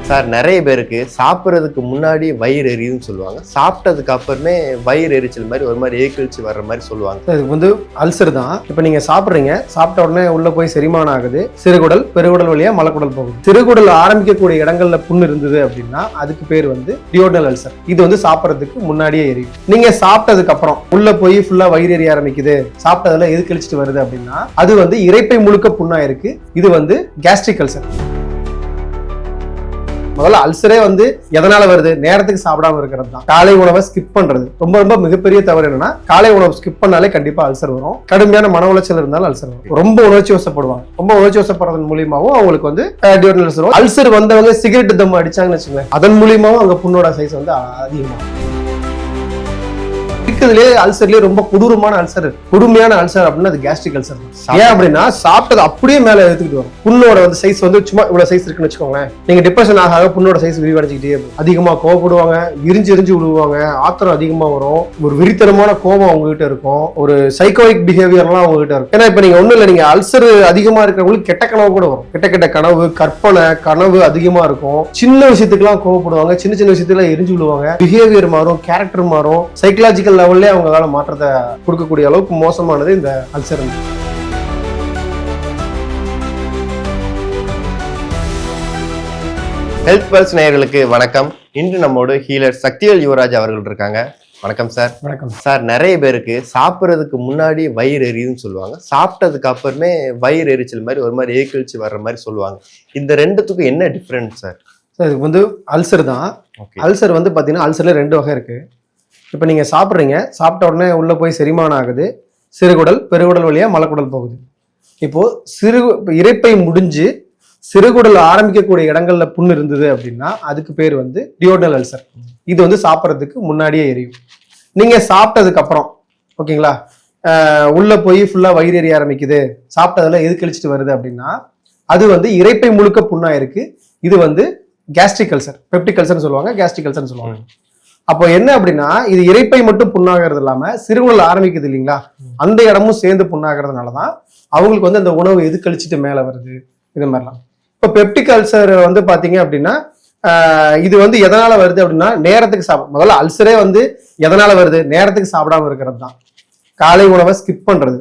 Sir நிறைய பேருக்கு சாப்பிட்றதுக்கு முன்னாடி வயிறு எரியுதுன்னு சொல்லுவாங்க, சாப்பிட்டதுக்கு அப்புறமே வயிறு எரிச்சல் மாதிரி ஒரு மாதிரி ஏக்கிழ்ச்சி வர்ற மாதிரி சொல்லுவாங்க. இதுக்கு வந்து அல்சர் தான். இப்போ நீங்க சாப்பிட்றீங்க, சாப்பிட்ட உடனே உள்ள போய் செரிமானம் ஆகுது, சிறுகுடல் பெருகுடல் வழியா மலக்குடல் போகுது. சிறுகுடல் ஆரம்பிக்கக்கூடிய இடங்கள்ல புண்ணு இருந்தது அப்படின்னா அதுக்கு பேர் வந்து டியோடனல் அல்சர். இது வந்து சாப்பிட்றதுக்கு முன்னாடியே எரியும். நீங்க சாப்பிட்டதுக்கு அப்புறம் உள்ள போய் ஃபுல்லா வயிறு எரிய ஆரம்பிக்குது, சாப்பிட்டதுல எது கழிச்சிட்டு வருது அப்படின்னா அது வந்து இரைப்பை முழுக்க புண்ணா இருக்கு. இது வந்து கேஸ்ட்ரிக் அல்சர். முதல்ல அல்சரே வந்து எதனால வருது? நேரத்துக்கு சாப்பிடாம இருக்கிறது தான். காலை உணவை ஸ்கிப் பண்றது ரொம்ப ரொம்ப மிகப்பெரிய தவறு. என்னன்னா காலை உணவு ஸ்கிப் பண்ணாலே கண்டிப்பா அல்சர் வரும். கடுமையான மன உளைச்சல் இருந்தாலும் அல்சர் வரும். ரொம்ப உணர்ச்சி வசப்படுவாங்க. ரொம்ப உணர்ச்சி வசப்படுறதன் மூலியமாவும் அவங்களுக்கு வந்து டியோடனல் அல்சர் வரும். அல்சர் வந்தவங்க சிகரெட் தம் அடிச்சாங்கன்னு வச்சுக்கோங்க, அதன் மூலியமாவும் அங்க புண்ணோட சைஸ் வந்து அதிகமாகும். இருக்கிறதுலே அல்சர்லயே ரொம்ப கொடூரமான அல்சர், கொடுமையான அல்சர் அப்படின்னா அது கேஸ்ட்ரிக் அல்சர். ஏன் அப்படின்னா சாப்பிட்டது அப்படியே மேல எடுத்துக்கிட்டு வரும். புண்ணோட வந்து சைஸ் வந்து சும்மா இவ்வளவு சைஸ் இருக்குன்னு வச்சுக்கோங்களேன். நீங்க டிப்ரெஷன் ஆக புண்ணோட சைஸ் விரிவடைஞ்சிக்கிட்டே அதிகமா கோவப்படுவாங்க, எரிஞ்சு விழுவாங்க, ஆத்திரம் அதிகமா வரும், ஒரு விரித்தனமான கோபம் அவங்க கிட்ட இருக்கும், ஒரு சைக்கோயிக் பிஹேவியர்லாம் அவங்க கிட்ட இருக்கும். ஏன்னா இப்ப நீங்க ஒண்ணும் இல்லை, நீங்க அல்சர் அதிகமா இருக்கிறவங்களுக்கு கெட்ட கனவு கூட வரும். கெட்ட கனவு, கற்பனை கனவு அதிகமா இருக்கும். சின்ன விஷயத்துக்குலாம் கோவப்படுவாங்க, சின்ன சின்ன விஷயத்துல எரிஞ்சு விழுவாங்க, பிஹேவியர் மாறும், கேரக்டர் மாறும், சைக்கலாஜிக்கல் லெவல்லே அவங்களால மாற்றத்தை கொடுக்கக்கூடிய அளவுக்கு மோசமானது இந்த அல்சர். ஹெல்த் பல்ஸ் நேயர்களுக்கு வணக்கம். இன்று நம்மோடு ஹீலர் சக்திவேல் யுவராஜ் அவர்கள் இருக்காங்க. வணக்கம் சார். வணக்கம் சார். நிறைய பேருக்கு சாப்பிட்றதுக்கு முன்னாடி வயிறு எரியுதுன்னு சொல்லுவாங்க, சாப்பிட்டதுக்கு அப்புறமே வயிறு எரிச்சல் மாதிரி ஒரு மாதிரி ஏக்கிழ்ச்சி வர்ற மாதிரி சொல்லுவாங்க. இந்த ரெண்டுத்துக்கும் என்ன டிஃபரன்ஸ் சார்? சார் இதுக்கு வந்து அல்சர் தான். அல்சர் வந்து பாத்தீங்கன்னா அல்சர்ல ரெண்டு வகை இருக்கு. இப்போ நீங்கள் சாப்பிட்றீங்க, சாப்பிட்ட உடனே உள்ளே போய் செரிமானம் ஆகுது, சிறுகுடல் பெருகுடல் வழியாக மலக்குடல் போகுது. இப்போது இரைப்பை முடிஞ்சு சிறுகுடல் ஆரம்பிக்கக்கூடிய இடங்கள்ல புண்ணு இருந்தது அப்படின்னா அதுக்கு பேர் வந்து டியோடனல் அல்சர். இது வந்து சாப்பிட்றதுக்கு முன்னாடியே எரியும். நீங்கள் சாப்பிட்டதுக்கு அப்புறம் ஓகேங்களா, உள்ளே போய் ஃபுல்லாக வயிறு எரிய ஆரம்பிக்குது, சாப்பிட்டதுல எது கழிச்சிட்டு வருது அப்படின்னா அது வந்து இரைப்பை முழுக்க புண்ணா இருக்கு. இது வந்து கேஸ்ட்ரிக் அல்சர், பெப்டிக் அல்சர்னு சொல்லுவாங்க, கேஸ்ட்ரிக் அல்சர்னு சொல்லுவாங்க. அப்போ என்ன அப்படின்னா இது இரைப்பை மட்டும் புண்ணாகிறது இல்லாம சிறுகுடல் ஆரம்பிக்குது இல்லைங்களா, அந்த இடமும் சேர்ந்து புண்ணாகிறதுனாலதான் அவங்களுக்கு வந்து அந்த உணவு எது கழிச்சிட்டு மேல வருது, இது மாதிரிலாம். இப்போ பெப்டிக் அல்சர் வந்து பாத்தீங்க அப்படின்னா இது வந்து எதனால வருது அப்படின்னா நேரத்துக்கு முதல்ல அல்சரே வந்து எதனால வருது? நேரத்துக்கு சாப்பிடாம இருக்கிறது தான். காலை உணவை ஸ்கிப் பண்றது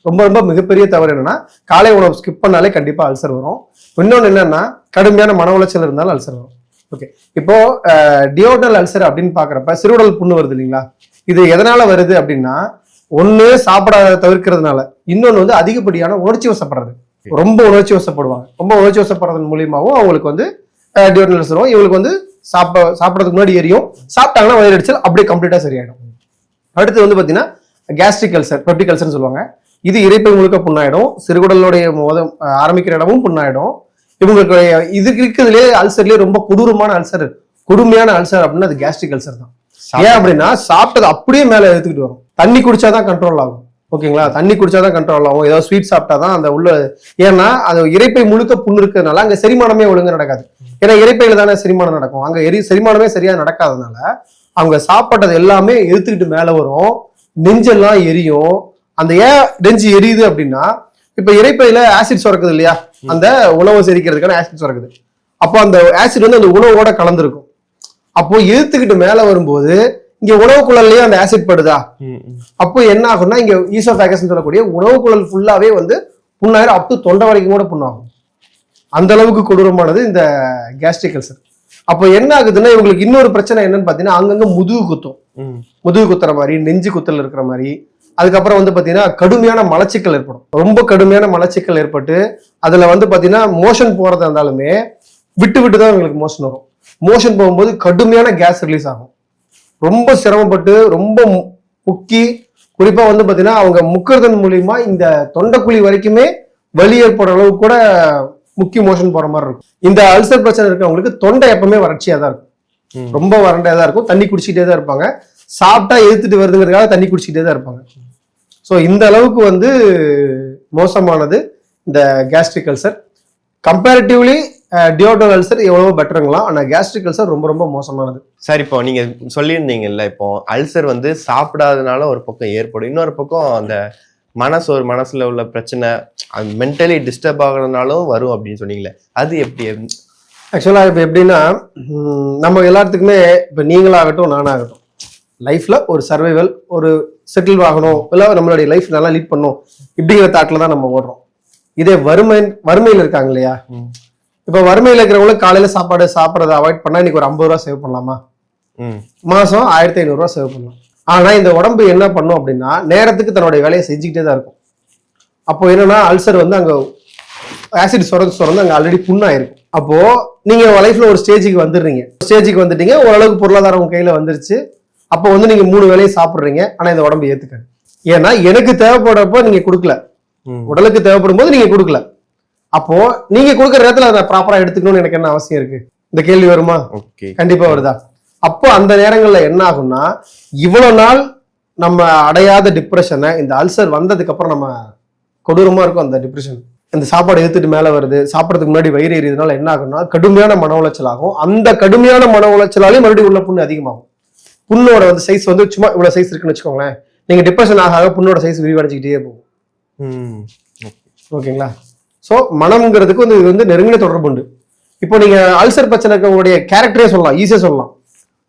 ரொம்ப ரொம்ப மிகப்பெரிய தவறு. என்னன்னா காலை உணவு ஸ்கிப் பண்ணாலே கண்டிப்பா அல்சர் வரும். இன்னொன்னு என்னன்னா கடுமையான மன உளைச்சல் இருந்தாலும் அல்சர் வரும். ஓகே, இப்போ டியோடனல் அல்சர் அப்படின்னு பாக்குறப்ப சிறுகுடல் புண்ணு வருது இல்லைங்களா, இது எதனால வருது அப்படின்னா ஒண்ணு சாப்பிடாத தவிர்க்கிறதுனால, இன்னொன்னு வந்து அதிகப்படியான உணர்ச்சி வசப்படுறது. ரொம்ப உணர்ச்சி வசப்படுவாங்க. ரொம்ப உணர்ச்சி வசப்படுறதன் மூலியமாவும் அவங்களுக்கு வந்து டியோடனல் அல்சர் வரும். இவங்களுக்கு வந்து சாப்பிட்றதுக்கு முன்னாடி எரியும், சாப்பிட்டாங்கன்னா வயிறு எரிச்சல் அப்படியே கம்ப்ளீட்டா சரியாயிடும். அடுத்து வந்து பாத்தீங்கன்னா கேஸ்ட்ரிக் அல்சர், பெப்டிக் அல்சர்னு சொல்லுவாங்க. இது இரைப்பை முழுக்க புண்ணாயிடும், சிறுகுடலுடைய ஆரம்பிக்கிற இடமும் புண்ணாயிடும். இவங்களுக்கு இதுக்கு இருக்கிறதுலே அல்சர்லயே ரொம்ப கொடூரமான அல்சர், கொடுமையான அல்சர் அப்படின்னா அது கேஸ்ட்ரிக் அல்சர் தான். ஏன் அப்படின்னா சாப்பிட்டது அப்படியே மேல எடுத்துக்கிட்டு வரும். தண்ணி குடிச்சாதான் கண்ட்ரோல் ஆகும். ஓகேங்களா, தண்ணி குடிச்சாதான் கண்ட்ரோல் ஆகும். ஏதாவது ஸ்வீட் சாப்பிட்டாதான் அந்த உள்ள, ஏன்னா அது இரைப்பை முழுக்க புண்ணு இருக்கிறதுனால அங்க செரிமானமே ஒழுங்கு நடக்காது. ஏன்னா இரைப்பையில தானே செரிமானம் நடக்கும், அங்க செரிமானமே சரியா நடக்காதனால அவங்க சாப்பிட்டது எல்லாமே எடுத்துக்கிட்டு மேல வரும், நெஞ்செல்லாம் எரியும். அந்த ஏன் நெஞ்சு எரியுது அப்படின்னா இப்ப இரைப்பையில ஆசிட் சுரக்குது இல்லையா, அந்த உணவை செரிக்கிறதுக்கான ஆசிட் சுரக்குது. அப்போ அந்த ஆசிட் வந்து அந்த உணவோட கலந்துருக்கும். அப்போ எதிர்த்துக்கிட்டு மேல வரும்போது இங்க உணவு குழல்லையே அந்த ஆசிட் படுதா, அப்போ என்ன ஆகும்னா இங்க ஈசோஃபேகஸ் சொல்லக்கூடிய உணவு குழல் ஃபுல்லாவே வந்து புண்ணாயிரம், அப் டு தொண்டை வரைக்கும் கூட புண்ணாகும். அந்த அளவுக்கு கொடூரமானது இந்த கேஸ்ட்ரிக் அல்சர். அப்போ என்ன ஆகுதுன்னா இவங்களுக்கு இன்னொரு பிரச்சனை என்னன்னு பாத்தீங்கன்னா அங்கங்க முதுகு குத்தும், முதுகு குத்துற மாதிரி, நெஞ்சு குத்தல் இருக்கிற மாதிரி. அதுக்கப்புறம் வந்து பாத்தீங்கன்னா கடுமையான மலச்சிக்கல் ஏற்படும். ரொம்ப கடுமையான மலச்சிக்கல் ஏற்பட்டு அதுல வந்து பாத்தீங்கன்னா மோஷன் போறதா இருந்தாலுமே விட்டு விட்டு தான் உங்களுக்கு மோஷன் வரும். மோஷன் போகும்போது கடுமையான கேஸ் ரிலீஸ் ஆகும். ரொம்ப சிரமப்பட்டு ரொம்ப முக்கி, குறிப்பா வந்து பாத்தீங்கன்னா அவங்க முக்கிறதன் மூலியமா இந்த தொண்டைக்குழி வரைக்குமே வலி ஏற்படுற அளவுக்கு கூட முக்கி மோஷன் போற மாதிரி இருக்கும். இந்த அல்சர் பிரச்சனை இருக்கிறவங்களுக்கு தொண்டை எப்பவுமே வறட்சியா தான் இருக்கும், ரொம்ப வறண்டையா தான் இருக்கும். தண்ணி குடிச்சிட்டே தான் இருப்பாங்க, சாப்பிட்டா எதிர்த்துட்டு வருதுங்கிறதுக்காக தண்ணி குடிச்சிட்டே தான் இருப்பாங்க. ஸோ இந்த அளவுக்கு வந்து மோசமானது இந்த gastric ulcer. Comparatively duodenal ulcer எவ்வளவோ பெட்டருங்களா, ஆனா கேஸ்ட்ரிக் அல்சர் ரொம்ப ரொம்ப மோசமானது. சார் இப்போ நீங்க சொல்லியிருந்தீங்கல்ல, இப்போ அல்சர் வந்து சாப்பிடாதனால ஒரு பக்கம் ஏற்படும், இன்னொரு பக்கம் அந்த மனசுல உள்ள பிரச்சனை மென்டலி டிஸ்டர்ப் ஆகுறதுனாலும் வரும் அப்படின்னு சொன்னீங்களே, அது எப்படி? ஆக்சுவலாக இப்போ எப்படின்னா நம்ம எல்லாத்துக்குமே இப்போ நீங்களாகட்டும் நானாகட்டும் லைஃப்ல ஒரு சர்வைவல், ஒரு செட்டில் ஆகணும், இல்லை நம்மளுடைய லைஃப் நல்லா லீட் பண்ணணும் இப்படிங்கிற தாட்டில் தான் நம்ம ஓடுறோம். இதே வறுமையில் இருக்காங்க இல்லையா, இப்போ வறுமையில் இருக்கிறவங்களுக்கு காலையில சாப்பாடு சாப்பிட்றத அவாய்ட் பண்ணா இன்னைக்கு ஒரு 50 ரூபா சேவ் பண்ணலாமா, மாசம் 1500 ரூபா சேவ் பண்ணலாம். ஆனா இந்த உடம்பு என்ன பண்ணும் அப்படின்னா நேரத்துக்கு தன்னுடைய வேலையை செஞ்சுக்கிட்டே தான் இருக்கும். அப்போ என்னன்னா அல்சர் வந்து அங்க ஆசிட் சுரந்து அங்க ஆல்ரெடி புண்ணாயிருக்கும். அப்போ நீங்க லைஃப்ல ஒரு ஸ்டேஜுக்கு வந்துட்டீங்க, ஓரளவுக்கு பொருளாதாரம் உங்க கையில வந்துருச்சு. அப்போ வந்து நீங்க 3 வேலையை சாப்பிடுறீங்க, ஆனா இந்த உடம்பு ஏத்துக்காது. ஏன்னா எனக்கு தேவைப்படுறப்போ நீங்க கொடுக்கல, உடலுக்கு தேவைப்படும் போது நீங்க கொடுக்கல. அப்போ நீங்க கொடுக்குற நேரத்துல அதை ப்ராப்பரா எடுத்துக்கணும்னு எனக்கு என்ன அவசியம் இருக்கு? இந்த கேள்வி வருமா? கண்டிப்பா வருதா? அப்போ அந்த நேரங்கள்ல என்ன ஆகும்னா இவ்வளவு நாள் நம்ம அடையாத டிப்ரெஷனை இந்த அல்சர் வந்ததுக்கு அப்புறம் நம்ம கொடூரமா இருக்கும். அந்த டிப்ரெஷன் இந்த சாப்பாடு எடுத்துட்டு மேல வருது, சாப்பிடறதுக்கு முன்னாடி வயிறு எறியதுனால என்ன ஆகும்னா கடுமையான மன உளைச்சல் ஆகும். அந்த கடுமையான மன உளைச்சலாலே மறுபடியும் உள்ள புண்ணு அதிகமாகும். புண்ணோட வந்து சைஸ் வந்து சும்மா இவ்வளவு சைஸ் இருக்குன்னு வச்சுக்கோங்களேன். நீங்க டிப்ரெஷன் ஆக புண்ணோட சைஸ் விரிவடைஞ்சிக்கிட்டே போகும். ஓகேங்களா? ஸோ மனம்ங்கிறதுக்கு வந்து இது வந்து நெருங்கின தொடர்பு உண்டு. இப்போ நீங்க அல்சர் பிரச்சனை இருக்கவங்களுடைய கேரக்டரே சொல்லலாம், ஈஸியா சொல்லலாம்.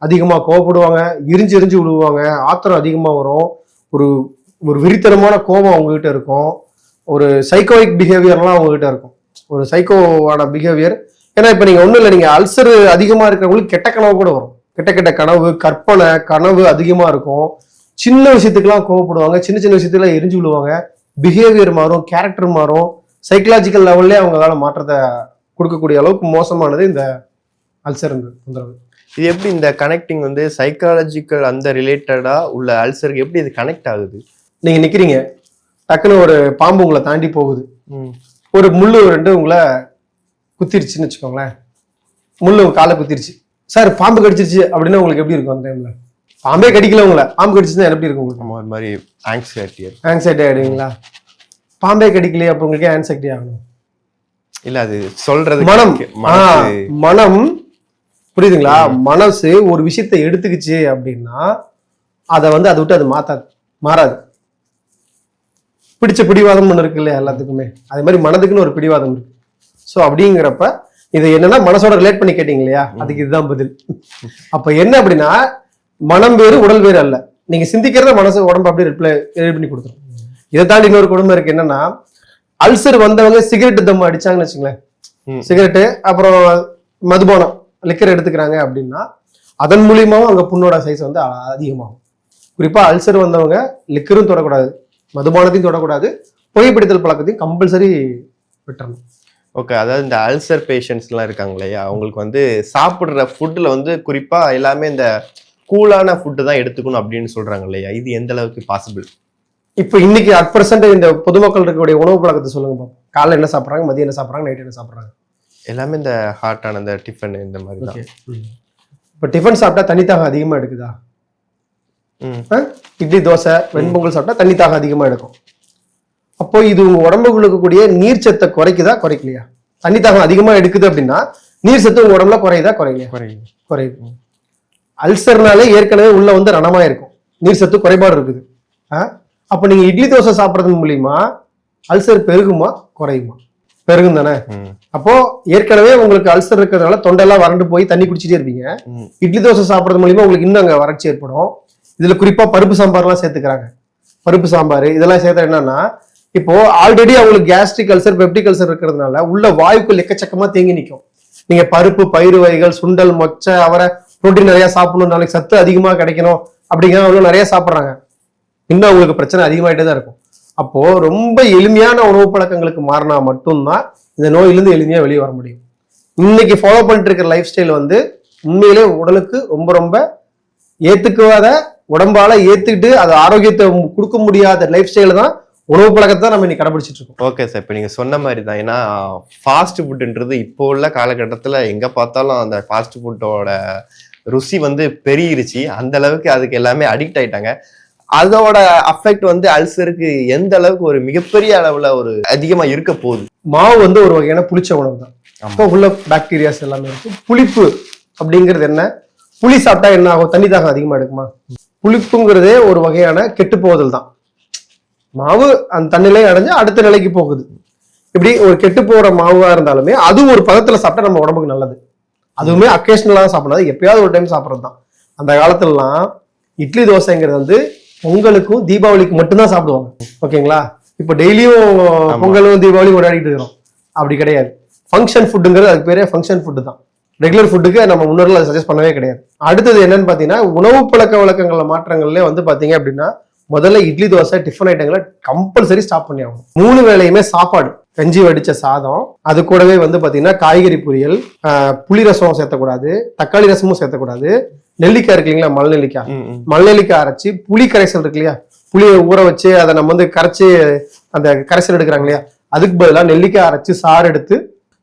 அதிகமா கோவப்படுவாங்க, எரிஞ்சு விடுவாங்க, ஆத்திரம் அதிகமா வரும், ஒரு ஒரு விரித்தனமான கோபம் அவங்ககிட்ட இருக்கும், ஒரு சைக்கோயிக் பிஹேவியர்லாம் அவங்ககிட்ட இருக்கும், ஒரு சைக்கோவான பிஹேவியர். ஏன்னா இப்ப நீங்க ஒண்ணும் இல்லை, நீங்க அல்சர் அதிகமா இருக்கிறவங்களுக்கு கெட்ட கனவு கூட வரும். கெட்ட கனவு, கனவு அதிகமா இருக்கும். சின்ன விஷயத்துக்கெல்லாம் கோவப்படுவாங்க, சின்ன விஷயத்துக்குலாம் எரிஞ்சு விடுவாங்க, பிஹேவியர் மாறும், கேரக்டர் மாறும், சைக்கலாஜிக்கல் லெவல்லே அவங்களால மாற்றத்தை கொடுக்கக்கூடிய அளவுக்கு மோசமானது இந்த அல்சர் தொந்தரவு. இது எப்படி இந்த கனெக்டிங் வந்து சைக்காலஜிக்கல் அந்த ரிலேட்டடா உள்ள அல்சருக்கு எப்படி இது கனெக்ட் ஆகுது? நீங்க நிக்கிறீங்க, டக்குன்னு ஒரு பாம்பு உங்களை தாண்டி போகுது, ஒரு முள்ளு 2 உங்களை குத்திருச்சுன்னு வச்சுக்கோங்களேன். முள்ளு காலை குத்திருச்சு, சார் பாம்பு கடிச்சிருச்சு அப்படின்னா உங்களுக்கு எப்படி இருக்கும்? அந்த டைம்ல பாம்பே கடிக்கல, உங்களை பாம்பு கடிச்சுன்னா எப்படி இருக்கும் உங்களுக்கு? ஒரு மாதிரி ஆங்ஸைட்டி ஆயிடுவீங்களா? பாம்பே கடிக்கலையே, அப்ப உங்களுக்கு ஆன்சைட்டி ஆகணும் இல்ல? அது சொல்றது மனம் புரியுதுங்களா? மனசு ஒரு விஷயத்தை எடுத்துக்கிச்சு அப்படின்னா அதை வந்து அதை விட்டு அது மாறாது. பிடிச்ச பிடிவாதம் ஒண்ணு இருக்கு இல்லையா எல்லாத்துக்குமே, அதே மாதிரி மனதுக்குன்னு ஒரு பிடிவாதம் இருக்கு. ஸோ அப்படிங்கிறப்ப இது என்னன்னா மனசோட ரிலேட் பண்ணி கேட்டீங்க இல்லையா, அதுக்கு இதுதான் பதில். அப்ப என்ன அப்படின்னா மனம் வேறு உடல் வேறு அல்ல. நீங்க சிந்திக்கிறத மனசு உடம்பு அப்படியே ரிப்ளை பண்ணி கொடுத்துரும். இதை தாண்டி இன்னொரு கொடுமை இருக்கு. என்னன்னா அல்சர் வந்தவங்க சிகரெட் தம் அடிச்சாங்கன்னு வச்சுங்களேன், சிகரெட்டு அப்புறம் மதுபானம் லிக்கர் எடுத்துக்கிறாங்க அப்படின்னா அதன் மூலியமாவும் அங்க புண்ணோட சைஸ் வந்து அதிகமாகும். குறிப்பா அல்சர் வந்தவங்க லிக்கரும் தொடக்கூடாது, மதுபானத்தையும் தொடக்கூடாது, புகைப்பிடித்தல் பழக்கத்தையும் கம்பல்சரி விட்டுறணும். ஓகே, அதாவது இந்த அல்சர் பேஷண்ட்ஸ்லாம் இருக்காங்க இல்லையா, அவங்களுக்கு வந்து சாப்பிட்ற ஃபுட்டில் வந்து குறிப்பா எல்லாமே இந்த கூலான ஃபுட்டு தான் எடுத்துக்கணும் அப்படின்னு சொல்றாங்க இல்லையா, இது எந்த அளவுக்கு பாசிபிள்? இப்போ இன்னைக்கு அட் பர்சன்ட் இந்த பொதுமக்கள் இருக்கக்கூடிய உணவு பழக்கத்தை சொல்லுங்க பாப்போம். காலைல என்ன சாப்பிட்றாங்க, மதியம் என்ன சாப்பிட்றாங்க, நைட் என்ன சாப்பிட்றாங்க? எல்லாமே இந்த ஹாட்டான இந்த டிஃபன் இந்த மாதிரி தான். இப்போ டிஃபன் சாப்பிட்டா தண்ணி தாகம் அதிகமா எடுக்குதா? இட்லி தோசை வெண்பொங்கல் சாப்பிட்டா தண்ணி தாகம் அதிகமா எடுக்கும். அப்போ இது உங்க உடம்புக்குள்ள இருக்கக்கூடிய நீர் சத்தை குறைக்கலையா? தண்ணி தாகம் அதிகமா எடுக்குது அப்படின்னா நீர் சத்து உங்க உடம்புல குறையுது. அல்சர்னாலே ஏற்கனவே உள்ள வந்து ரணமா இருக்கும், நீர் சத்து குறைபாடு இருக்குது. அப்ப நீங்க இட்லி தோசை சாப்பிட்றது மூலியமா அல்சர் பெருகுமா குறையுமா? பெருகும் தானே. அப்போ ஏற்கனவே உங்களுக்கு அல்சர் இருக்கிறதுனால தொண்டெல்லாம் வறண்டு போய் தண்ணி குடிச்சிட்டே இருப்பீங்க. இட்லி தோசை சாப்பிட்றது மூலியமா உங்களுக்கு இன்னும் அங்க வறட்சி ஏற்படும். இதுல குறிப்பா பருப்பு சாம்பார்லாம் சேர்த்துக்கிறாங்க. பருப்பு சாம்பார் இதெல்லாம் சேர்த்தா என்னன்னா இப்போ ஆல்ரெடி அவங்களுக்கு கேஸ்ட்ரிக் அல்சர், பெப்டிக் அல்சர் இருக்கிறதுனால உள்ள வாயுக்கள் எக்கச்சக்கமா தேங்கி நிற்கும். நீங்க பருப்பு, பயிறு வகைகள், சுண்டல், மொச்சை, அவரை, புரோட்டீன் நிறைய சாப்பிடணும், நாளைக்கு சத்து அதிகமா கிடைக்கணும் அப்படிங்கிற அவ்வளவு நிறைய சாப்பிட்றாங்க. இன்னும் அவங்களுக்கு பிரச்சனை அதிகமாயிட்டே தான் இருக்கும். அப்போ ரொம்ப எளிமையான உணவு பழக்கங்களுக்கு மாறினா மட்டும்தான் இந்த நோயிலிருந்து எளிமையா வெளியே வர முடியும். இன்னைக்கு ஃபாலோ பண்ணிட்டு இருக்கிற லைஃப் ஸ்டைல் வந்து உண்மையிலே உடலுக்கு ரொம்ப ரொம்ப ஏத்துக்குவாத, உடம்பால ஏத்துக்கிட்டு அது ஆரோக்கியத்தை கொடுக்க முடியாத லைஃப் ஸ்டைல தான் உணவு பழக்கத்தை நம்ம இன்னைக்கு கடைபிடிச்சிட்டு இருக்கோம். ஓகே சார், இப்போ நீங்க சொன்ன மாதிரி தான். ஏன்னா ஃபாஸ்ட் ஃபுட்டுன்றது இப்போ உள்ள காலகட்டத்தில் எங்க பார்த்தாலும் அந்த ஃபாஸ்ட் ஃபுட்டோட ருசி வந்து பெருகிருச்சு. அந்த அளவுக்கு அதுக்கு எல்லாமே அடிக்ட் ஆயிட்டாங்க. அதோட அஃபெக்ட் வந்து அல்சருக்கு எந்த அளவுக்கு ஒரு மிகப்பெரிய அளவுல ஒரு அதிகமா இருக்க போகுது. மாவு வந்து ஒரு வகையான புளிச்ச உணவு தான். அப்போ உள்ள பாக்டீரியாஸ் எல்லாமே இருக்கு. புளிப்பு அப்படிங்கிறது என்ன? புளி சாப்பிட்டா என்ன ஆகும்? தண்ணி தாகம் அதிகமா எடுக்குமா? புளிப்புங்கிறதே ஒரு வகையான கெட்டு போகுதல் தான். மாவு அந்த தண்ணிலே அடைஞ்சு அடுத்த நிலைக்கு போகுது. இப்படி ஒரு கெட்டு போற மாவா இருந்தாலுமே அது ஒரு பதத்துல சாப்பிட்டா நம்ம உடம்புக்கு நல்லது. அதுவுமே அக்கேஷனலா தான் சாப்பிடாது, எப்பயாவது ஒரு டைம் சாப்பிட்றது தான். அந்த காலத்துலலாம் இட்லி தோசைங்கிறது வந்து பொங்கலுக்கும் தீபாவளிக்கு மட்டும்தான் சாப்பிடுவாங்க. ஓகேங்களா? இப்போ டெய்லியும் பொங்கலும் தீபாவளி கொண்டாடிட்டு இருக்கிறோம். அப்படி கிடையாது. ஃபங்க்ஷன் ஃபுட்டுங்கிறது அதுக்கு பேரே ஃபங்க்ஷன் ஃபுட்டு தான். ரெகுலர் ஃபுட்டுக்கு நம்ம முன்னோர்கள் அதை சஜஸ்ட் பண்ணவே கிடையாது. அடுத்தது என்னன்னு பார்த்தீங்கன்னா, உணவு பழக்க வழக்கங்கள மாற்றங்கள்ல வந்து பார்த்தீங்க அப்படின்னா, முதல்ல இட்லி தோசை டிஃபன் ஐட்டங்களை கம்பல்சரி ஸ்டாப் பண்ணி ஆகணும். 3 வேளையுமே சாப்பாடு, கஞ்சி வடிச்ச சாதம், அது கூடவே வந்து பார்த்தீங்கன்னா காய்கறி பொரியல், புளி ரசம் சேர்த்தக்கூடாது, தக்காளி ரசமும் சேர்த்தக்கூடாது, நெல்லிக்காய் இருக்கு இல்லைங்களா, மல்நெல்லிக்காய் அரைச்சி புளி கரைசல் இருக்கு இல்லையா, புளியை ஊற வச்சு அதை நம்ம வந்து கரைச்சி அந்த கரைசல் எடுக்கிறாங்க இல்லையா, அதுக்கு பதிலாக நெல்லிக்காய் அரைச்சி சாறு எடுத்து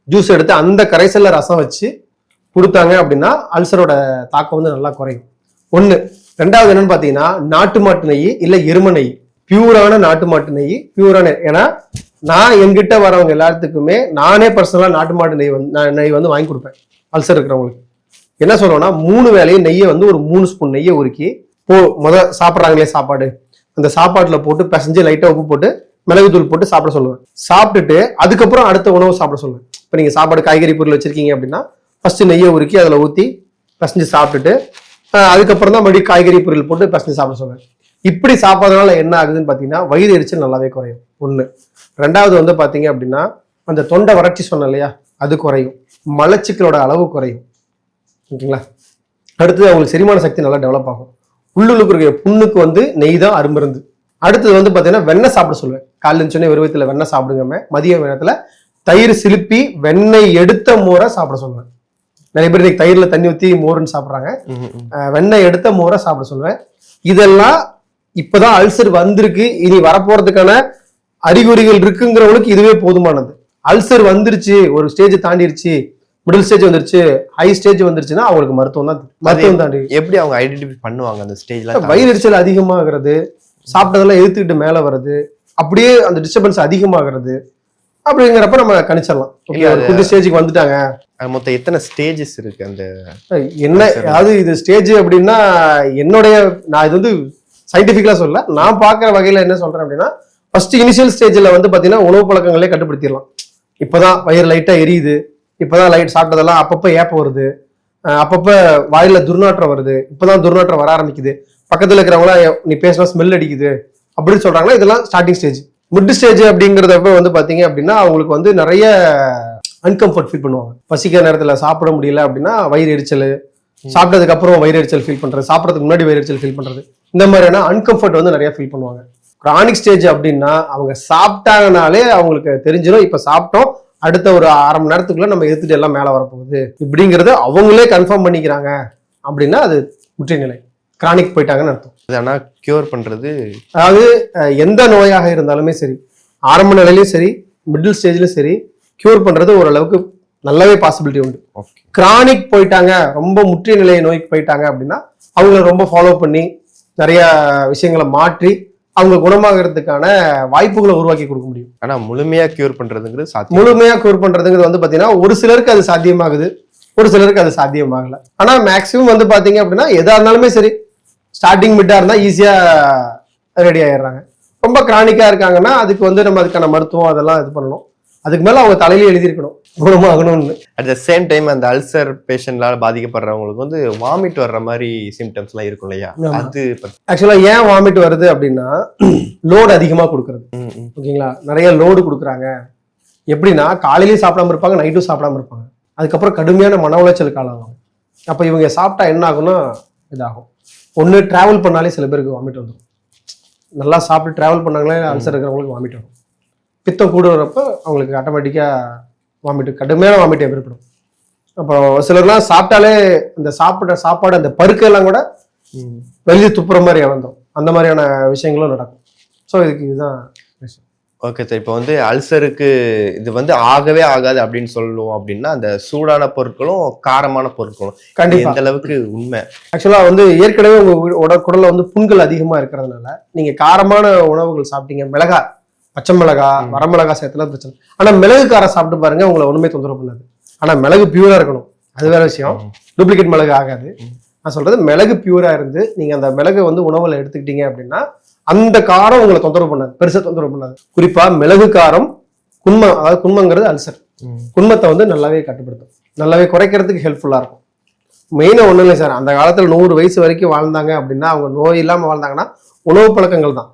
ஜூஸ் எடுத்து அந்த கரைசல்ல ரசம் வச்சு கொடுத்தாங்க அப்படின்னா அல்சரோட தாக்கம் வந்து நல்லா குறையும். ஒண்ணு. ரெண்டாவது என்னன்னு பாத்தீங்கன்னா, நாட்டு மாட்டு நெய் இல்ல எரும நெய், பியூரான நாட்டு மாட்டு நெய், பியூரான. ஏன்னா நான் என்கிட்ட வரவங்க எல்லாத்துக்குமே நானே பர்சனலா நாட்டு மாட்டு நெய் வந்து வாங்கி கொடுப்பேன். அல்சர் இருக்கிறவங்களுக்கு என்ன சொல்லுவேன்னா, 3 வேளையும் நெய்யை வந்து ஒரு 3 ஸ்பூன் நெய்யை உருக்கி சாப்பிட்றாங்களே சாப்பாடு, அந்த சாப்பாட்டுல போட்டு பிசைஞ்சு லைட்டா உப்பு போட்டு மிளகுத்தூள் போட்டு சாப்பிட சொல்லுவேன். சாப்பிட்டுட்டு அதுக்கப்புறம் அடுத்த உணவு சாப்பிட சொல்லுவேன். இப்போ நீங்க சாப்பாடு காய்கறி பொருள் வச்சிருக்கீங்க அப்படின்னா ஃபர்ஸ்ட் நெய்யை உருக்கி அதில் ஊற்றி பிசைஞ்சு சாப்பிட்டுட்டு அதுக்கப்புறம் தான் மறுபடியும் காய்கறி பொருள் போட்டு பிசைஞ்சு சாப்பிட சொல்லுவேன். இப்படி சாப்பிட்றதுனால என்ன ஆகுதுன்னு பார்த்தீங்கன்னா, வயிறு எரிச்சல் நல்லாவே குறையும். ஒன்று. ரெண்டாவது வந்து பார்த்தீங்க அப்படின்னா, அந்த தொண்டை வறட்சி சொன்னேன் இல்லையா, அது குறையும். மலச்சிக்கலோட அளவு குறையும். ஓகேங்களா? அடுத்தது அவங்களுக்கு செரிமான சக்தி நல்லா டெவலப் ஆகும். உள்ளுக்கு இருக்கிற புண்ணுக்கு வந்து நெய் தான் அருமருந்து. அடுத்தது வந்து பார்த்தீங்கன்னா, வெண்ணெய் சாப்பிட சொல்லுவேன். காலையில் சொன்னே விருவத்தில் வெண்ணெய் சாப்பிடுங்க. மதிய நேரத்தில் தயிர் சிலுப்பி வெண்ணெய் எடுத்த மோரை சாப்பிட சொல்லுவேன். நிறைய பேர் இன்னைக்கு தயிர்ல தண்ணி ஊற்றி மோருன்னு சாப்பிட்றாங்க. வெண்ணெய் எடுத்த மோரை சாப்பிட சொல்லுவேன். இதெல்லாம் இப்பதான் அல்சர் வந்திருக்கு, இனி வரப்போறதுக்கான அறிகுறிகள் இருக்குங்கிறவங்களுக்கு இதுவே போதுமானது. அல்சர் வந்துருச்சு, ஒரு ஸ்டேஜ் தாண்டிருச்சு, மிடில் ஸ்டேஜ் வந்துருச்சு, ஹை ஸ்டேஜ் வந்துருச்சுன்னா அவங்களுக்கு மருத்துவம் தாண்டி. எப்படி அவங்க ஐடென்டிஃபை பண்ணுவாங்க அந்த ஸ்டேஜ்ல? வயிறு எரிச்சல் அதிகமாகிறது, சாப்பிட்டதெல்லாம் எதிர்த்துக்கிட்டு மேல வருது, அப்படியே அந்த டிஸ்டர்பன்ஸ் அதிகமாகிறது, அப்படிங்கிறப்ப நம்ம கணிச்சிடலாம். புது ஸ்டேஜுக்கு வந்துட்டாங்க. மொத்தம் எத்தனை ஸ்டேஜஸ் இருக்கு அந்த என்ன? அதாவது இது ஸ்டேஜ் அப்படின்னா நான் இது வந்து சயின்டிபிக்கலா சொல்ல, நான் பாக்குற வகையில என்ன சொல்றேன் அப்படின்னா, ஃபர்ஸ்ட் இனிஷியல் ஸ்டேஜ்ல வந்து பாத்தீங்கன்னா உணவு பழக்கங்களே கட்டுப்படுத்திடலாம். இப்பதான் வயிறு லைட்டா எரியுது, இப்பதான் லைட் சாப்பிட்டதெல்லாம் அப்பப்ப ஏப்ப வருது, அப்பப்ப வாயில துர்நாற்றம் வருது, இப்பதான் துர்நாற்றம் வர ஆரம்பிக்குது, பக்கத்துல இருக்கிறவங்களா நீ பேசினா ஸ்மெல் அடிக்குது அப்படின்னு சொல்றாங்களா, இதெல்லாம் ஸ்டார்டிங் ஸ்டேஜ். மிட் ஸ்டேஜ் அப்படிங்கிறதப்ப வந்து பாத்தீங்க அப்படின்னா அவங்களுக்கு வந்து நிறைய அன்கம்ஃபர்ட் ஃபீல் பண்ணுவாங்க. பசிக்கிற நேரத்துல சாப்பிட முடியல அப்படின்னா வயிறு எரிச்சல், சாப்பிட்டதுக்கு அப்புறம் வயிறு எரிச்சல் ஃபீல் பண்றது, சாப்பிட்றதுக்கு முன்னாடி வயிறு எரிச்சல் ஃபீல் பண்றது, இந்த மாதிரியான அன்கம்ஃபர்ட் வந்து நிறைய ஃபீல் பண்ணுவாங்க. கிரானிக் ஸ்டேஜ் அப்படின்னா அவங்க சாப்பிட்டாங்கனாலே அவங்களுக்கு தெரிஞ்சிடும், இப்ப சாப்பிட்டோம், அடுத்த ஒரு 1/2 மணி நேரத்துக்குள்ள நம்ம எடுத்துட்டு எல்லாம் மேல வரப்போகுது இப்படிங்கிறது அவங்களே கன்ஃபார்ம் பண்ணிக்கிறாங்க அப்படின்னா அது முற்றிய நிலை, கிரானிக் போயிட்டாங்கன்னு அர்த்தம். ஆனா கியூர் பண்றது, அதாவது எந்த நோயாக இருந்தாலுமே சரி, ஆரம்ப நிலையிலும் சரி, மிடில் ஸ்டேஜ்லயும் சரி, கியூர் பண்றது ஓரளவுக்கு நல்லாவே பாசிபிலிட்டி உண்டு. கிரானிக் போயிட்டாங்க, ரொம்ப முற்றிய நிலை நோய்க்கு போயிட்டாங்க அப்படின்னா அவங்கள ரொம்ப ஃபாலோ பண்ணி நிறைய விஷயங்களை மாற்றி அவங்க குணமாகறதுக்கான வாய்ப்புகளை உருவாக்கி கொடுக்க முடியும். ஆனா முழுமையா கியூர் பண்றதுங்கிறது சாத்தியம். முழுமையா கியூர் பண்றதுங்கிறது வந்து பாத்தீங்கன்னா ஒரு சிலருக்கு அது சாத்தியமாகுது, ஒரு சிலருக்கு அது சாத்தியமாகல. ஆனா மேக்சிமம் வந்து பாத்தீங்க அப்படின்னா எதா இருந்தாலுமே சரி, ஸ்டார்டிங் மிட்டா இருந்தா ஈஸியா ரெடி ஆயிடுறாங்க. ரொம்ப கிரானிக்கா இருக்காங்கன்னா அதுக்கு வந்து நம்ம அதுக்கான மருத்துவம் அதெல்லாம் இது பண்ணணும். அதுக்கு மேல அவங்க தலையில எழுதியிருக்கணும் குணமாகணும்னு. அட் த சேம் டைம் அந்த அல்சர் பேஷண்ட்லால பாதிக்கப்படுறவங்களுக்கு வந்து வாமிட் வர்ற மாதிரி சிம்டம்ஸ் எல்லாம் இருக்கும் இல்லையா? அது ஆக்சுவலா ஏன் வாமிட் வருது அப்படின்னா லோடு அதிகமா கொடுக்கறது. ஓகேங்களா? நிறைய லோடு கொடுக்குறாங்க. எப்படின்னா காலையிலயும் சாப்பிடாம இருப்பாங்க, நைட்டும் சாப்பிடாம இருப்பாங்க, அதுக்கப்புறம் கடுமையான மன உளைச்சலுக்கு ஆளாகும். அப்ப இவங்க சாப்பிட்டா என்ன ஆகும்னா இதாகும். ஒன்று டிராவல் பண்ணாலே சில பேருக்கு வாமிட் வந்துடும். நல்லா சாப்பிட்டு டிராவல் பண்ணாங்களே அல்சர் இருக்கிறவங்களுக்கு வாமிட் வரும். பித்தம் கூட வரப்போ அவங்களுக்கு ஆட்டோமேட்டிக்காக வாமிட்டு, கடுமையான வாமிட் ஏற்படும். அப்புறம் சிலர்லாம் சாப்பிட்டாலே அந்த சாப்பாடு அந்த பருக்கெல்லாம் கூட வெளியே துப்புற மாதிரி வந்துடும். அந்த மாதிரியான விஷயங்களும் நடக்கும். ஸோ இதுதான் விஷயம். ஓகே சார், இப்போ வந்து அல்சருக்கு இது வந்து ஆகவே ஆகாது அப்படின்னு சொல்லுவோம் அப்படின்னா அந்த சூடான பொருட்களும் காரமான பொருட்களும் கண்டிப்பா எந்த அளவுக்கு உண்மை? ஆக்சுவலா வந்து ஏற்கனவே உங்க குடல்ல வந்து புண்கள் அதிகமா இருக்கிறதுனால நீங்க காரமான உணவுகள் சாப்பிட்டீங்க, மிளகா, பச்சை மிளகா, வரமிளகா சேர்த்துலாம் பிரச்சனை. ஆனா மிளகு காரம் சாப்பிட்டு பாருங்க, உங்களை ஒண்ணுமே தொந்தரவு பண்ணாது. ஆனா மிளகு பியூரா இருக்கணும், அது வேற விஷயம். டூப்ளிகேட் மிளகு ஆகாது. நான் சொல்றது மிளகு பியூரா இருந்து நீங்க அந்த மிளகு வந்து உணவுல எடுத்துக்கிட்டீங்க அப்படின்னா அந்த காரம் உங்களை தொந்தரவு பண்ணாது, பெருசா தொந்தரவு பண்ணாது. குறிப்பா மிளகு காரம், குன்மம், அதாவது குன்மங்கிறது அல்சர். குன்மத்தை வந்து நல்லாவே கட்டுப்படுத்தும், நல்லாவே குறைக்கிறதுக்கு ஹெல்ப்ஃபுல்லா இருக்கும். மெயினா ஒண்ணும் இல்லை சார், அந்த காலத்துல 100 வயசு வரைக்கும் வாழ்ந்தாங்க அப்படின்னா அவங்க நோய் இல்லாம வாழ்ந்தாங்கன்னா உணவு பழக்கங்கள் தான்.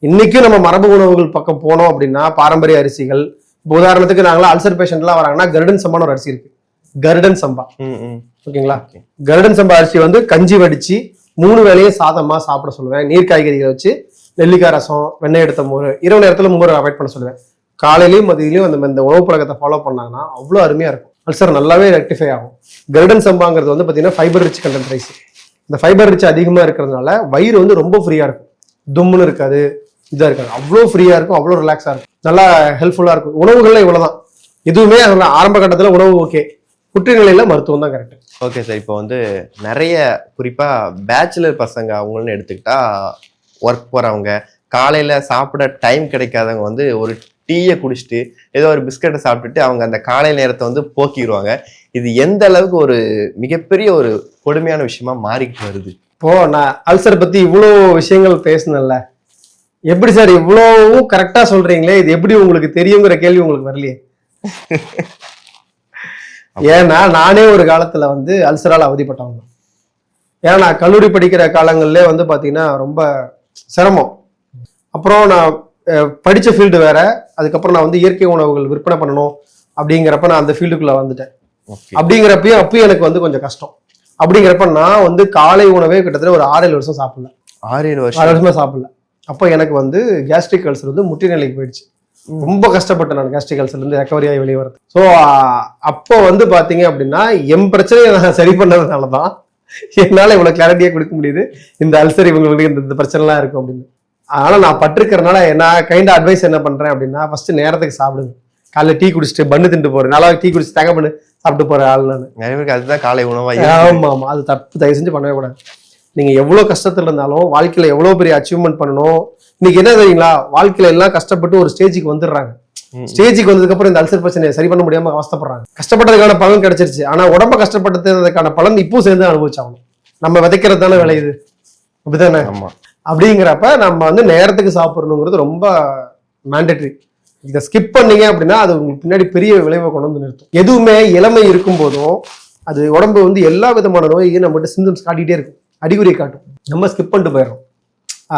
இன்னைக்கும் நம்ம மரபு உணவுகள் பக்கம் போனோம் அப்படின்னா பாரம்பரிய அரிசிகள், இப்போ உதாரணத்துக்கு நாங்களாம் அல்சர் பேஷண்ட்லாம் வராங்கன்னா கருடன் சம்பான்னு ஒரு அரிசி இருக்கு, கருடன் சம்பா. ஓகேங்களா? கருடன் சம்பா அரிசி வந்து கஞ்சி வடிச்சு 3 வேளையும் சாதமா சாப்பிட சொல்லுவேன். நீர் காய்கறிகளை வச்சு நெல்லிக்காய் ரசம், வெண்ணெய் எடுத்த மோர், இரவு நேரத்துல மோர் அவாய்ட் பண்ண சொல்லுவேன். காலையிலயும் மதியிலையும் இந்த உணவு பழக்கத்தை ஃபாலோ பண்ணாங்கன்னா அவ்வளோ அருமையா இருக்கும். அல்சர் நல்லாவே ரெக்டிஃபை ஆகும். கருடன் சம்பாங்கிறது வந்து பாத்தீங்கன்னா ஃபைபர் ரிச் கண்டென்ட் ரைஸ். இந்த ஃபைபர் ரிச் அதிகமா இருக்கிறதுனால வயிறு வந்து ரொம்ப ஃப்ரீயா இருக்கும், தும்முன்னு இருக்காது, இதா இருக்காது, அவ்வளோ ஃப்ரீயா இருக்கும், அவ்வளோ ரிலாக்ஸா இருக்கும், நல்லா ஹெல்ப்ஃபுல்லா இருக்கும். உணவுகள்ல இவ்வளவுதான், எதுவுமே ஆரம்ப கட்டத்துல உணவு ஓகே, குற்றநிலையில மருத்துவம் தான் கரெக்ட். ஓகே சார், இப்போ வந்து நிறைய குறிப்பா பேச்சுலர் பசங்க அவங்கன்னு எடுத்துக்கிட்டா ஒர்க் போறவங்க, காலையில சாப்பிட டைம் கிடைக்காதவங்க வந்து ஒரு டீயை குடிச்சிட்டு ஏதோ ஒரு பிஸ்கட்டை சாப்பிட்டுட்டு அவங்க அந்த காலை நேரத்தை வந்து போக்கிடுவாங்க. இது எந்த அளவுக்கு ஒரு மிகப்பெரிய ஒரு கொடுமையான விஷயமா மாறிக்கிட்டு வருது. இப்போ நான் அல்சர் பத்தி இவ்வளோ விஷயங்கள் பேசினேன்ல, எப்படி சார் இவ்வளவும் கரெக்டா சொல்றீங்களே, இது எப்படி உங்களுக்கு தெரியுங்கிற கேள்வி உங்களுக்கு வரலையே? ஏன்னா நானே ஒரு காலத்துல வந்து அல்சரால் அவதிப்பட்டவங்க. ஏன்னா நான் கல்லூரி படிக்கிற காலங்கள்ல வந்து பாத்தீங்கன்னா ரொம்ப சிரமம். அப்புறம் நான் படிச்ச ஃபீல்டு வேற, அதுக்கப்புறம் நான் வந்து இயற்கை உணவுகள் விற்பனை பண்ணணும் அப்படிங்கிறப்ப நான் அந்த ஃபீல்டுக்குள்ள வந்துட்டேன். அப்பயும் எனக்கு வந்து கொஞ்சம் கஷ்டம். அப்படிங்கிறப்ப நான் வந்து காலை உணவே கிட்டத்தட்ட ஒரு 6-7 வருஷம் சாப்பிடல. 6-7 வருஷமா சாப்பிடல. அப்போ எனக்கு வந்து கேஸ்ட்ரிக் அல்சர் வந்து முட்டி நிலைக்கு போயிடுச்சு. ரொம்ப கஷ்டப்பட்டேன் நான் கேஸ்ட்ரிக் அல்சர்ல இருந்து ரெக்கவரி ஆகி வெளியே வரது. ஸோ அப்போ வந்து பாத்தீங்க அப்படின்னா என் பிரச்சனையை நான் சரி பண்ணதுனாலதான் என்னால இவ்வளவு கிளாரிட்டியா கொடுக்க முடியுது, இந்த அல்சர் இவங்களுக்கு இந்த பிரச்சனை எல்லாம் இருக்கும் அப்படின்னு. அதனால நான் பட்டிருக்கிறதுனால நான் கைண்ட் அட்வைஸ் என்ன பண்றேன் அப்படின்னா, ஃபர்ஸ்ட் நேரத்துக்கு சாப்பிடுங்க. காலைல டீ குடிச்சிட்டு பண்ணு தின்ட்டு போறேன், நல்லா டீ குடிச்சு தேங்காய் பண்ணு சாப்பிட்டு போறேன் ஆள் நான். நிறைய பேருக்கு அதுதான் காலை உணவா. ஆமா, அது தப்பு, தயவு செஞ்சு பண்ணவே கூடாது. நீங்க எவ்வளவு கஷ்டத்துல இருந்தாலும் வாழ்க்கையில எவ்வளவு பெரிய அச்சீவ்மெண்ட் பண்ணணும். இன்னைக்கு என்ன தெரியுங்களா, வாழ்க்கையில எல்லாம் கஷ்டப்பட்டு ஒரு ஸ்டேஜுக்கு வந்துடுறாங்க. ஸ்டேஜுக்கு வந்ததுக்கு அப்புறம் இந்த அல்சர் பிரச்சனையை சரி பண்ண முடியாம அவஸ்தப்படுறாங்க. கஷ்டப்பட்டதுக்கான பலன் கிடைச்சிருச்சு, ஆனா உடம்ப கஷ்டப்பட்டதுக்கான பலன் இப்போ சேர்ந்து அனுபவிச்சாகணும். நம்ம விதைக்கிறது தானே விளையுது, அப்படிதானே? அப்படிங்கிறப்ப நம்ம வந்து நேரத்துக்கு சாப்பிடணுங்கிறது ரொம்ப மேண்டேட்டரி. இதை ஸ்கிப் பண்ணீங்க அப்படின்னா அது உங்களுக்கு பின்னாடி பெரிய விளைவை கொண்டு வந்து நிறுத்தும். எதுவுமே இளமை இருக்கும் போதும் அது உடம்பு வந்து எல்லா விதமான நோயையும் நம்மகிட்ட சிம்டம்ஸ் காட்டிகிட்டே இருக்கும், அறிகுறியை காட்டும். நம்ம ஸ்கிப் பண்ணிட்டு போயிடுறோம்,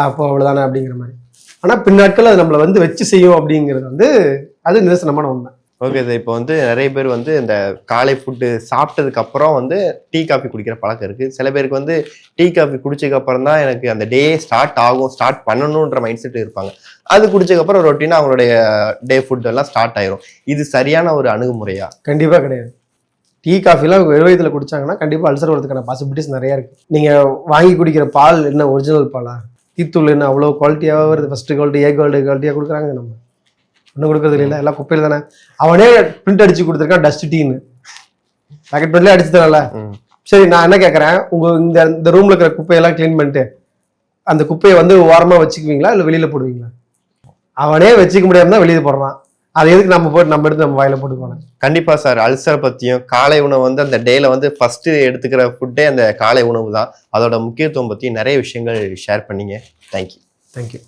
அப்போ அவ்வளவுதானே அப்படிங்கிற மாதிரி. ஆனா பின்னாட்கள் அது நம்மளை வந்து வச்சு செய்யும் அப்படிங்கிறது வந்து அது நிதர்சனமான உண்மை. ஓகே சார், இப்போ வந்து நிறைய பேர் வந்து இந்த காலை ஃபுட்டு சாப்பிட்டதுக்கு அப்புறம் வந்து டீ காஃபி குடிக்கிற பழக்கம் இருக்கு. சில பேருக்கு வந்து டீ காஃபி குடிச்சதுக்கு அப்புறம் தான் எனக்கு அந்த டே ஸ்டார்ட் ஆகும், ஸ்டார்ட் பண்ணணுன்ற மைண்ட் செட் இருப்பாங்க. அது குடிச்சதுக்கு அப்புறம் ரொட்டீனா அவங்களுடைய டே ஃபுட் எல்லாம் ஸ்டார்ட் ஆயிரும். இது சரியான ஒரு அணுகுமுறையா? கண்டிப்பா கிடையாது. டீ காஃபிலாம் வெறுவயத்தில் குடிச்சாங்கன்னா கண்டிப்பா அல்சர் வரதுக்கான பாசிபிலிட்டிஸ் நிறைய இருக்கு. நீங்க வாங்கி குடிக்கிற பால் என்ன ஒரிஜினல் பாலா? டீத்தூள் என்ன அவ்வளோ குவாலிட்டியாக வருது? ஃபர்ஸ்ட் குவாலிட்டி, குவாலிட்டியாக கொடுக்குறாங்க. நம்ம ஒன்றும் கொடுக்கறது இல்லை, எல்லாம் குப்பையில் தானே. அவனே பிரிண்ட் அடிச்சு கொடுத்துருக்கான் டஸ்ட் டீன்னு, பேக்கெட் பிரிண்ட்லேயே அடிச்சு தரல. சரி, நான் என்ன கேட்குறேன், இந்த ரூம்ல இருக்கிற குப்பையெல்லாம் கிளீன் பண்ணிட்டு அந்த குப்பையை வந்து ஓரமாக வச்சுக்குவீங்களா இல்லை வெளியில போடுவீங்களா? அவனே வச்சுக்க முடியாம தான் வெளியே போடுறான். அது எதுக்கு நம்ம போட்டு நம்ம எடுத்து நம்ம வாயில போட்டு போனோம்? கண்டிப்பா சார், அல்சர் பத்தியும் காலை உணவு வந்து அந்த டேல வந்து ஃபர்ஸ்ட் எடுத்துக்கிற ஃபுட்டே அந்த காலை உணவு தான். அதோட முக்கியத்துவம் பத்தி நிறைய விஷயங்கள் ஷேர் பண்ணீங்க. தேங்க்யூ.